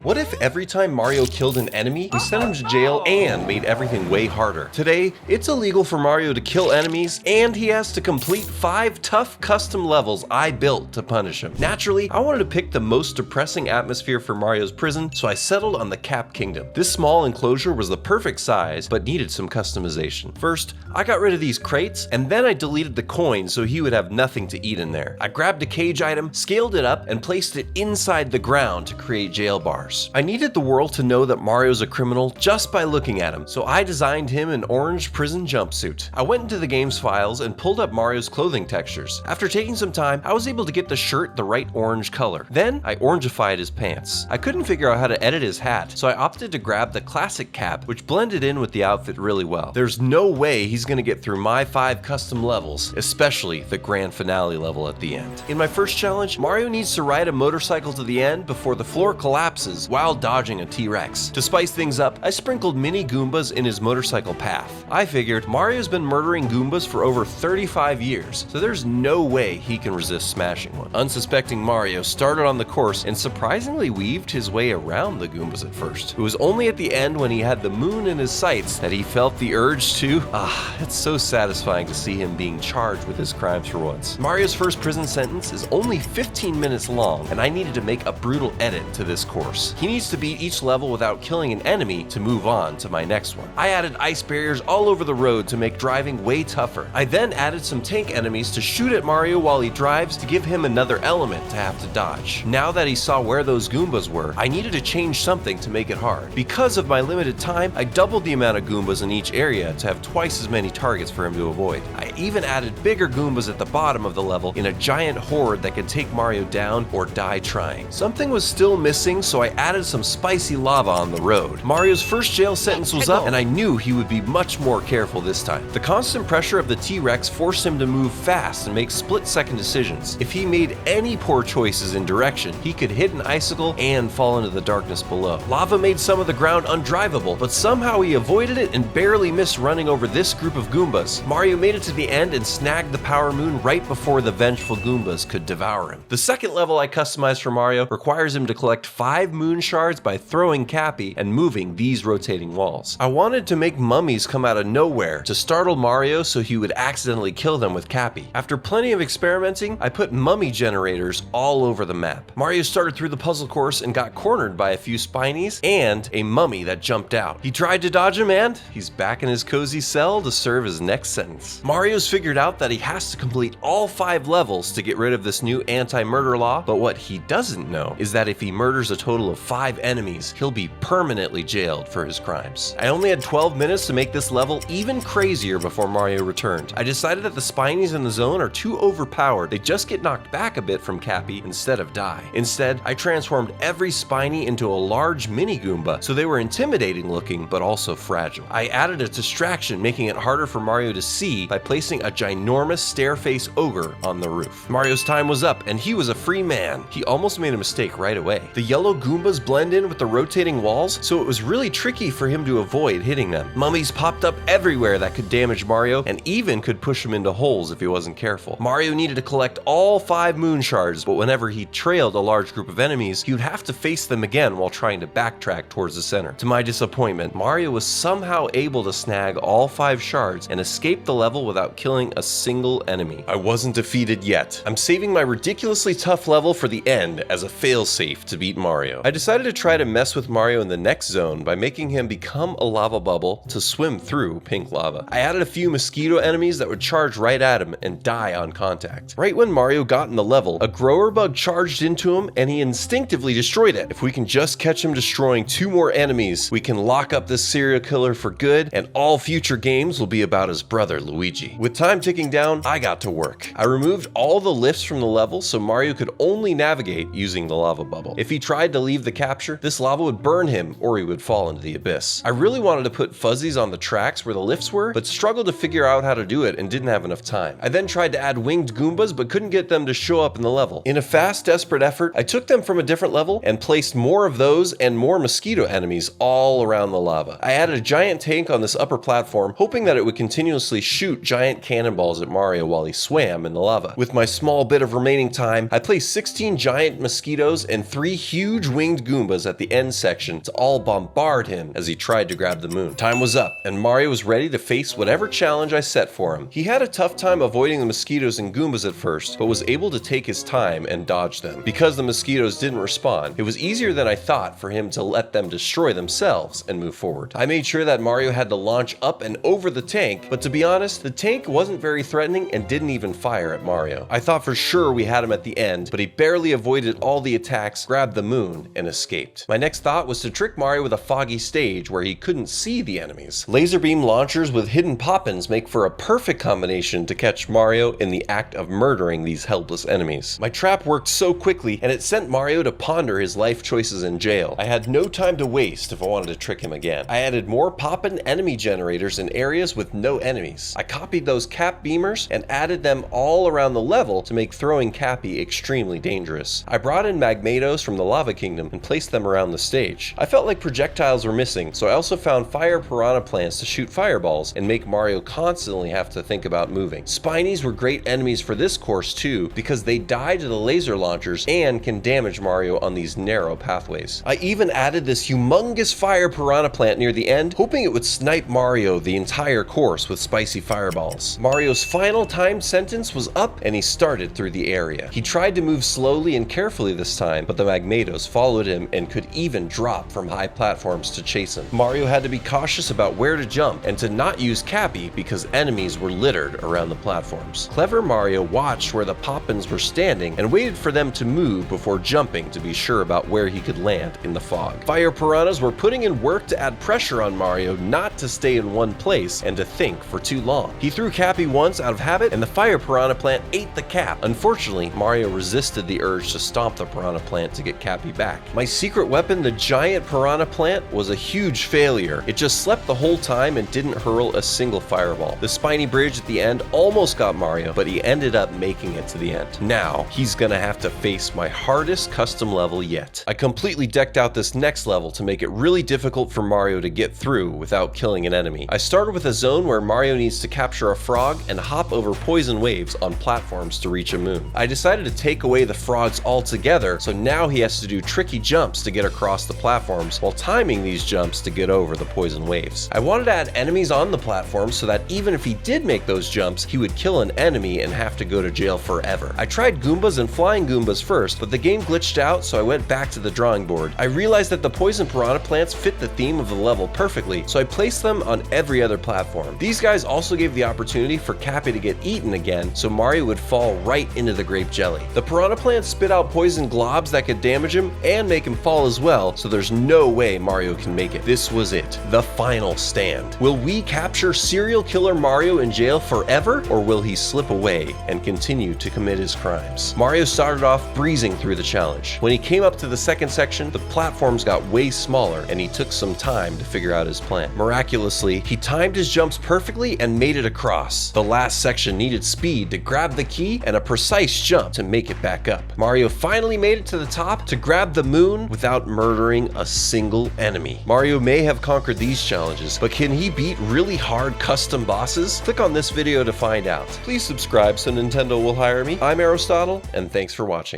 What if every time Mario killed an enemy, we sent him to jail and made everything way harder? Today, it's illegal for Mario to kill enemies, and he has to complete 5 tough custom levels I built to punish him. Naturally, I wanted to pick the most depressing atmosphere for Mario's prison, so I settled on the Cap Kingdom. This small enclosure was the perfect size, but needed some customization. First, I got rid of these crates, and then I deleted the coins so he would have nothing to eat in there. I grabbed a cage item, scaled it up, and placed it inside the ground to create jail bars. I needed the world to know that Mario's a criminal just by looking at him, so I designed him an orange prison jumpsuit. I went into the game's files and pulled up Mario's clothing textures. After taking some time, I was able to get the shirt the right orange color. Then, I orangified his pants. I couldn't figure out how to edit his hat, so I opted to grab the classic cap, which blended in with the outfit really well. There's no way he's gonna get through my 5 custom levels, especially the grand finale level at the end. In my first challenge, Mario needs to ride a motorcycle to the end before the floor collapses while dodging a T-Rex. To spice things up, I sprinkled mini Goombas in his motorcycle path. I figured Mario's been murdering Goombas for over 35 years, so there's no way he can resist smashing one. Unsuspecting Mario started on the course and surprisingly weaved his way around the Goombas at first. It was only at the end when he had the moon in his sights that he felt the urge to. It's so satisfying to see him being charged with his crimes for once. Mario's first prison sentence is only 15 minutes long, and I needed to make a brutal edit to this course. He needs to beat each level without killing an enemy to move on to my next one. I added ice barriers all over the road to make driving way tougher. I then added some tank enemies to shoot at Mario while he drives to give him another element to have to dodge. Now that he saw where those Goombas were, I needed to change something to make it hard. Because of my limited time, I doubled the amount of Goombas in each area to have twice as many targets for him to avoid. I even added bigger Goombas at the bottom of the level in a giant horde that could take Mario down or die trying. Something was still missing, so I added some spicy lava on the road. Mario's first jail sentence was up, and I knew he would be much more careful this time. The constant pressure of the T-Rex forced him to move fast and make split-second decisions. If he made any poor choices in direction, he could hit an icicle and fall into the darkness below. Lava made some of the ground undrivable, but somehow he avoided it and barely missed running over this group of Goombas. Mario made it to the end and snagged the Power Moon right before the vengeful Goombas could devour him. The second level I customized for Mario requires him to collect 5 moon shards by throwing Cappy and moving these rotating walls. I wanted to make mummies come out of nowhere to startle Mario so he would accidentally kill them with Cappy. After plenty of experimenting, I put mummy generators all over the map. Mario started through the puzzle course and got cornered by a few spinies and a mummy that jumped out. He tried to dodge him and he's back in his cozy cell to serve his next sentence. Mario's figured out that he has to complete all 5 levels to get rid of this new anti-murder law, but what he doesn't know is that if he murders a total of 5 enemies, he'll be permanently jailed for his crimes. I only had 12 minutes to make this level even crazier before Mario returned. I decided that the spinies in the zone are too overpowered. They just get knocked back a bit from Cappy instead of die. Instead, I transformed every spiny into a large mini Goomba, so they were intimidating looking but also fragile. I added a distraction, making it harder for Mario to see by placing a ginormous stare-face ogre on the roof. Mario's time was up and he was a free man. He almost made a mistake right away. The yellow Goombas blend in with the rotating walls, so it was really tricky for him to avoid hitting them. Mummies popped up everywhere that could damage Mario and even could push him into holes if he wasn't careful. Mario needed to collect all 5 moon shards, but whenever he trailed a large group of enemies, he would have to face them again while trying to backtrack towards the center. To my disappointment, Mario was somehow able to snag all 5 shards and escape the level without killing a single enemy. I wasn't defeated yet. I'm saving my ridiculously tough level for the end as a failsafe to beat Mario. I decided to try to mess with Mario in the next zone by making him become a lava bubble to swim through pink lava. I added a few mosquito enemies that would charge right at him and die on contact. Right when Mario got in the level, a grower bug charged into him and he instinctively destroyed it. If we can just catch him destroying 2 more enemies, we can lock up this serial killer for good, and all future games will be about his brother Luigi. With time ticking down, I got to work. I removed all the lifts from the level so Mario could only navigate using the lava bubble. If he tried to leave the capture, this lava would burn him or he would fall into the abyss. I really wanted to put fuzzies on the tracks where the lifts were, but struggled to figure out how to do it and didn't have enough time. I then tried to add winged Goombas but couldn't get them to show up in the level. In a fast, desperate effort, I took them from a different level and placed more of those and more mosquito enemies all around the lava. I added a giant tank on this upper platform, hoping that it would continuously shoot giant cannonballs at Mario while he swam in the lava. With my small bit of remaining time, I placed 16 giant mosquitoes and 3 huge winged trained Goombas at the end section to all bombard him as he tried to grab the moon. Time was up, and Mario was ready to face whatever challenge I set for him. He had a tough time avoiding the mosquitoes and Goombas at first, but was able to take his time and dodge them. Because the mosquitoes didn't respond, it was easier than I thought for him to let them destroy themselves and move forward. I made sure that Mario had to launch up and over the tank, but to be honest, the tank wasn't very threatening and didn't even fire at Mario. I thought for sure we had him at the end, but he barely avoided all the attacks, grabbed the moon, and escaped. My next thought was to trick Mario with a foggy stage where he couldn't see the enemies. Laser beam launchers with hidden pop-ins make for a perfect combination to catch Mario in the act of murdering these helpless enemies. My trap worked so quickly, and it sent Mario to ponder his life choices in jail. I had no time to waste if I wanted to trick him again. I added more pop-in enemy generators in areas with no enemies. I copied those cap beamers and added them all around the level to make throwing Cappy extremely dangerous. I brought in magmatos from the Lava Kingdom and placed them around the stage. I felt like projectiles were missing, so I also found fire piranha plants to shoot fireballs and make Mario constantly have to think about moving. Spinies were great enemies for this course too, because they die to the laser launchers and can damage Mario on these narrow pathways. I even added this humongous fire piranha plant near the end, hoping it would snipe Mario the entire course with spicy fireballs. Mario's final timed sentence was up and he started through the area. He tried to move slowly and carefully this time, but the magmatos followed him and could even drop from high platforms to chase him. Mario had to be cautious about where to jump and to not use Cappy because enemies were littered around the platforms. Clever Mario watched where the pop-ins were standing and waited for them to move before jumping to be sure about where he could land in the fog. Fire piranhas were putting in work to add pressure on Mario not to stay in one place and to think for too long. He threw Cappy once out of habit and the fire piranha plant ate the cap. Unfortunately, Mario resisted the urge to stomp the piranha plant to get Cappy back. My secret weapon, the giant piranha plant, was a huge failure. It just slept the whole time and didn't hurl a single fireball. The spiny bridge at the end almost got Mario, but he ended up making it to the end. Now, he's gonna have to face my hardest custom level yet. I completely decked out this next level to make it really difficult for Mario to get through without killing an enemy. I started with a zone where Mario needs to capture a frog and hop over poison waves on platforms to reach a moon. I decided to take away the frogs altogether, so now he has to do tricky jumps to get across the platforms while timing these jumps to get over the poison waves. I wanted to add enemies on the platform so that even if he did make those jumps, he would kill an enemy and have to go to jail forever. I tried Goombas and flying Goombas first, but the game glitched out, so I went back to the drawing board. I realized that the poison piranha plants fit the theme of the level perfectly, so I placed them on every other platform. These guys also gave the opportunity for Cappy to get eaten again, so Mario would fall right into the grape jelly. The piranha plants spit out poison globs that could damage him and make him fall as well, so there's no way Mario can make it. This was it, the final stand. Will we capture serial killer Mario in jail forever, or will he slip away and continue to commit his crimes? Mario started off breezing through the challenge. When he came up to the second section, the platforms got way smaller and he took some time to figure out his plan. Miraculously, he timed his jumps perfectly and made it across. The last section needed speed to grab the key and a precise jump to make it back up. Mario finally made it to the top to grab the moon without murdering a single enemy. Mario may have conquered these challenges, but can he beat really hard custom bosses? Click on this video to find out. Please subscribe so Nintendo will hire me. I'm Arrowstotle, and thanks for watching.